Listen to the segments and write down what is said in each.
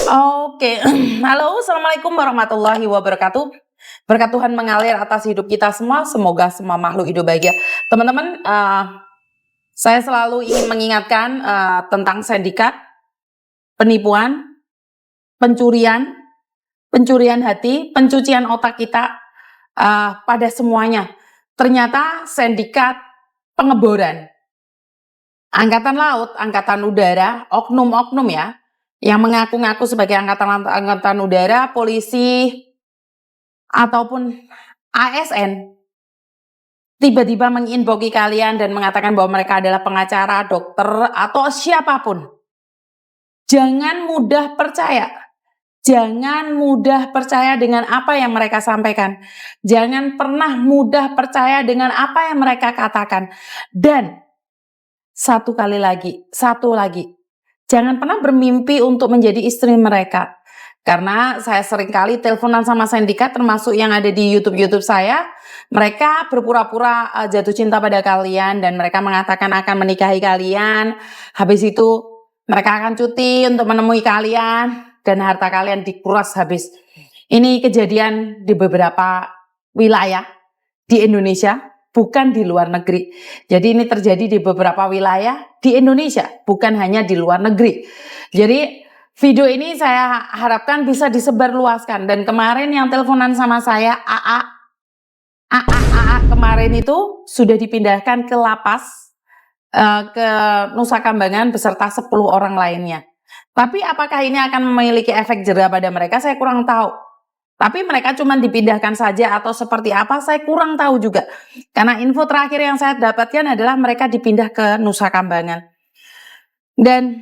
Oke, halo, assalamualaikum warahmatullahi wabarakatuh. Berkat Tuhan mengalir atas hidup kita semua. Semoga semua makhluk hidup bahagia. Teman-teman, saya selalu ingin mengingatkan tentang sindikat, penipuan, pencurian, pencurian hati, pencucian otak kita pada semuanya. Ternyata sindikat pengeboran, angkatan laut, angkatan udara, oknum-oknum ya, yang mengaku-ngaku sebagai angkatan udara, polisi, ataupun ASN tiba-tiba menginboki kalian dan mengatakan bahwa mereka adalah pengacara, dokter, atau siapapun. Jangan mudah percaya. Jangan mudah percaya dengan apa yang mereka sampaikan. Jangan pernah mudah percaya dengan apa yang mereka katakan. Dan satu lagi, jangan pernah bermimpi untuk menjadi istri mereka. Karena saya sering kali teleponan sama sindikat, termasuk yang ada di YouTube saya. Mereka berpura-pura jatuh cinta pada kalian dan mereka mengatakan akan menikahi kalian. Habis itu mereka akan cuti untuk menemui kalian dan harta kalian dikuras habis. Ini kejadian di beberapa wilayah di Indonesia, bukan di luar negeri. Jadi ini terjadi di beberapa wilayah di Indonesia, bukan hanya di luar negeri. Jadi video ini saya harapkan bisa disebarluaskan. Dan kemarin yang teleponan sama saya, AA kemarin itu sudah dipindahkan ke lapas ke Nusa Kambangan beserta 10 orang lainnya. Tapi apakah ini akan memiliki efek jera pada mereka? Saya kurang tahu. Tapi mereka cuma dipindahkan saja atau seperti apa, saya kurang tahu juga. Karena info terakhir yang saya dapatkan adalah mereka dipindah ke Nusa Kambangan. Dan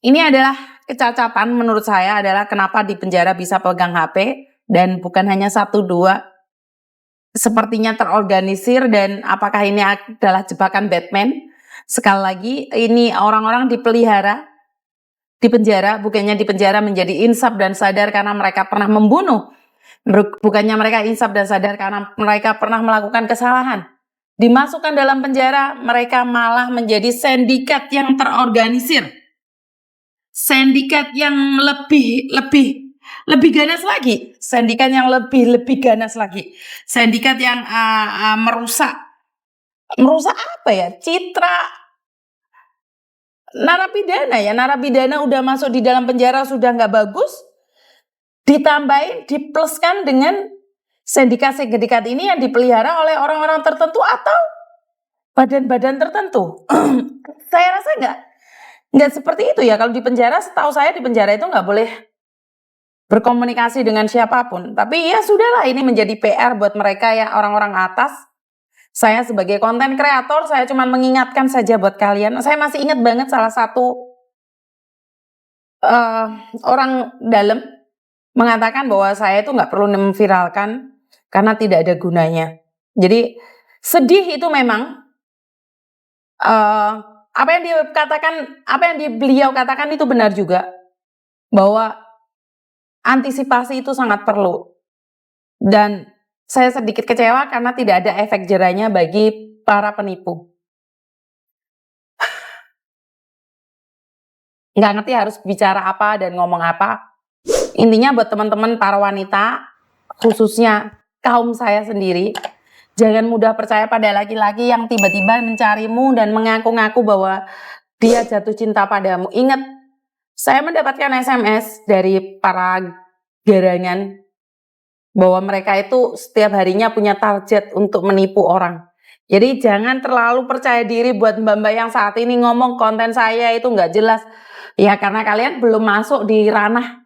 ini adalah kecacatan menurut saya, adalah kenapa di penjara bisa pegang HP dan bukan hanya 1-2. Sepertinya terorganisir, dan apakah ini adalah jebakan Batman? Sekali lagi, ini orang-orang dipelihara di penjara, bukannya di penjara menjadi insaf dan sadar karena mereka pernah membunuh. Bukannya mereka insaf dan sadar karena mereka pernah melakukan kesalahan. Dimasukkan dalam penjara, mereka malah menjadi sindikat yang terorganisir. Sindikat yang lebih ganas lagi. Sindikat yang lebih ganas lagi. Sindikat yang merusak apa ya? Citra narapidana ya. Narapidana udah masuk di dalam penjara sudah nggak bagus, ditambahin, dipluskan dengan sindikat-sindikat ini yang dipelihara oleh orang-orang tertentu atau badan-badan tertentu. Saya rasa nggak seperti itu ya. Kalau di penjara, setahu saya di penjara itu nggak boleh berkomunikasi dengan siapapun. Tapi ya sudahlah, ini menjadi PR buat mereka ya, orang-orang atas. Saya sebagai konten kreator, saya cuma mengingatkan saja buat kalian. Saya masih ingat banget salah satu orang dalam mengatakan bahwa saya itu nggak perlu memviralkan karena tidak ada gunanya. Jadi sedih itu memang. Apa yang beliau katakan itu benar juga, bahwa antisipasi itu sangat perlu. Dan saya sedikit kecewa karena tidak ada efek jerahnya bagi para penipu. Nggak ngerti harus bicara apa dan ngomong apa. Intinya buat teman-teman para wanita, khususnya kaum saya sendiri, jangan mudah percaya pada laki-laki yang tiba-tiba mencarimu dan mengaku-ngaku bahwa dia jatuh cinta padamu. Ingat, saya mendapatkan SMS dari para gerangan bahwa mereka itu setiap harinya punya target untuk menipu orang. Jadi jangan terlalu percaya diri buat mbak-mbak yang saat ini ngomong konten saya itu nggak jelas. Ya karena kalian belum masuk di ranah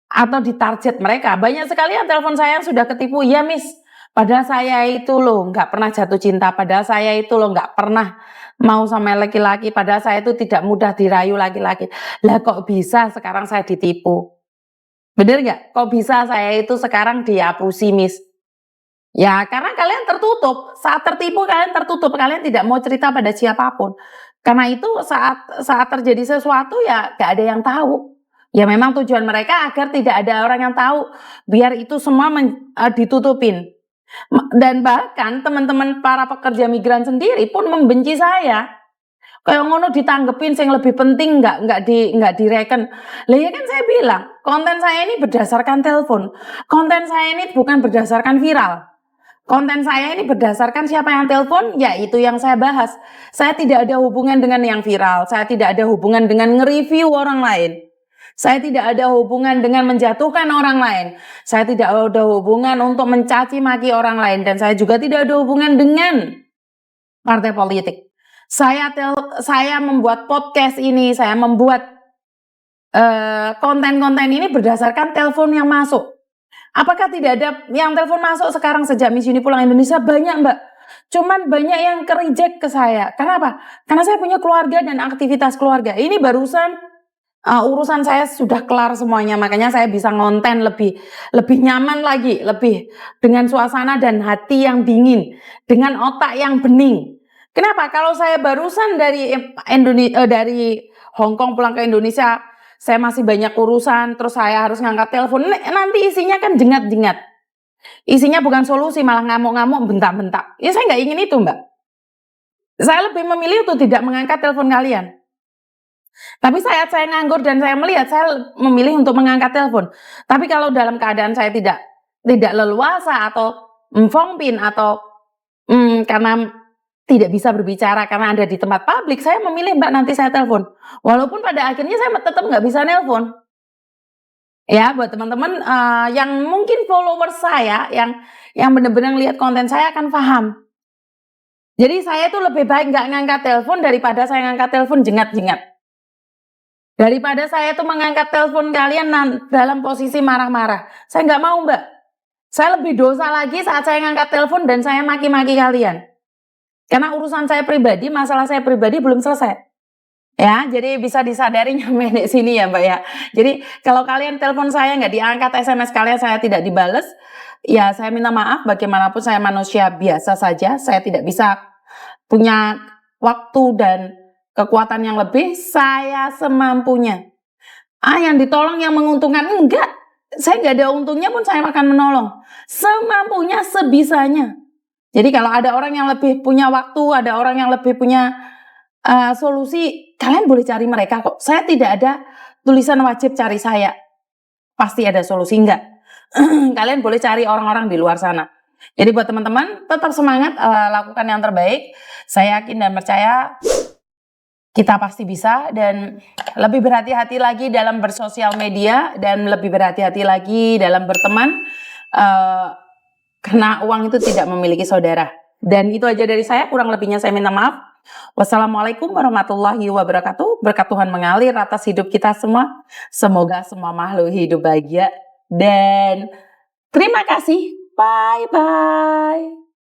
atau di target mereka. Banyak sekali yang telepon saya yang sudah ketipu. Ya Miss, padahal saya itu loh nggak pernah jatuh cinta. Padahal saya itu loh nggak pernah mau sama laki-laki. Padahal saya itu tidak mudah dirayu laki-laki. Lah kok bisa sekarang saya ditipu? Bener nggak? Kok bisa saya itu sekarang dihapusi Miss? Ya karena kalian tertutup. Saat tertipu kalian tertutup. Kalian tidak mau cerita pada siapapun. Karena itu saat terjadi sesuatu ya gak ada yang tahu. Ya memang tujuan mereka agar tidak ada orang yang tahu. Biar itu semua ditutupin. Dan bahkan teman-teman para pekerja migran sendiri pun membenci saya. Kayak ngono ditanggepin sing lebih penting nggak direken. Lah ya kan saya bilang, konten saya ini berdasarkan telepon. Konten saya ini bukan berdasarkan viral. Konten saya ini berdasarkan siapa yang telepon, ya itu yang saya bahas. Saya tidak ada hubungan dengan yang viral. Saya tidak ada hubungan dengan nge-review orang lain. Saya tidak ada hubungan dengan menjatuhkan orang lain. Saya tidak ada hubungan untuk mencaci maki orang lain. Dan saya juga tidak ada hubungan dengan partai politik. Saya membuat podcast ini, saya membuat konten-konten ini berdasarkan telepon yang masuk. Apakah tidak ada yang telepon masuk sekarang sejak Miss Uni Pulang Indonesia? Banyak, Mbak. Cuman banyak yang ke-reject ke saya. Kenapa? Karena saya punya keluarga dan aktivitas keluarga. Ini barusan urusan saya sudah kelar semuanya, makanya saya bisa ngonten lebih nyaman lagi, lebih dengan suasana dan hati yang dingin, dengan otak yang bening. Kenapa? Kalau saya barusan dari dari Hong Kong pulang ke Indonesia, saya masih banyak urusan, terus saya harus ngangkat telepon, nanti isinya kan jengat-jengat. Isinya bukan solusi, malah ngamuk-ngamuk, bentak-bentak. Ya saya nggak ingin itu, Mbak. Saya lebih memilih untuk tidak mengangkat telepon kalian. Tapi saat saya nganggur dan saya melihat, saya memilih untuk mengangkat telepon. Tapi kalau dalam keadaan saya tidak leluasa atau mfongpin atau karena tidak bisa berbicara karena ada di tempat publik, saya memilih Mbak nanti saya telepon. Walaupun pada akhirnya saya tetap nggak bisa nelpon. Ya, buat teman-teman yang mungkin followers saya, yang benar-benar lihat konten saya akan paham. Jadi saya tuh lebih baik nggak ngangkat telepon daripada saya ngangkat telepon jengat-jengat. Daripada saya tuh mengangkat telepon kalian dalam posisi marah-marah. Saya nggak mau, Mbak. Saya lebih dosa lagi saat saya ngangkat telepon dan saya maki-maki kalian. Karena urusan saya pribadi, masalah saya pribadi belum selesai. Ya, jadi bisa disadari nyampe di sini ya, Mbak ya. Jadi kalau kalian telepon saya nggak diangkat, SMS kalian saya tidak dibales, ya saya minta maaf. Bagaimanapun saya manusia biasa saja, saya tidak bisa punya waktu dan kekuatan yang lebih. Saya semampunya. Yang ditolong yang menguntungkan enggak. Saya nggak ada untungnya pun saya akan menolong. Semampunya, sebisanya. Jadi kalau ada orang yang lebih punya waktu, ada orang yang lebih punya solusi, kalian boleh cari mereka kok. Saya tidak ada tulisan wajib cari saya. Pasti ada solusi, enggak. Kalian boleh cari orang-orang di luar sana. Jadi buat teman-teman, tetap semangat, lakukan yang terbaik. Saya yakin dan percaya kita pasti bisa, dan lebih berhati-hati lagi dalam bersosial media, dan lebih berhati-hati lagi dalam berteman. Karena uang itu tidak memiliki saudara. Dan itu aja dari saya, kurang lebihnya saya minta maaf. Wassalamualaikum warahmatullahi wabarakatuh. Berkat Tuhan mengalir atas hidup kita semua. Semoga semua makhluk hidup bahagia. Dan terima kasih. Bye-bye.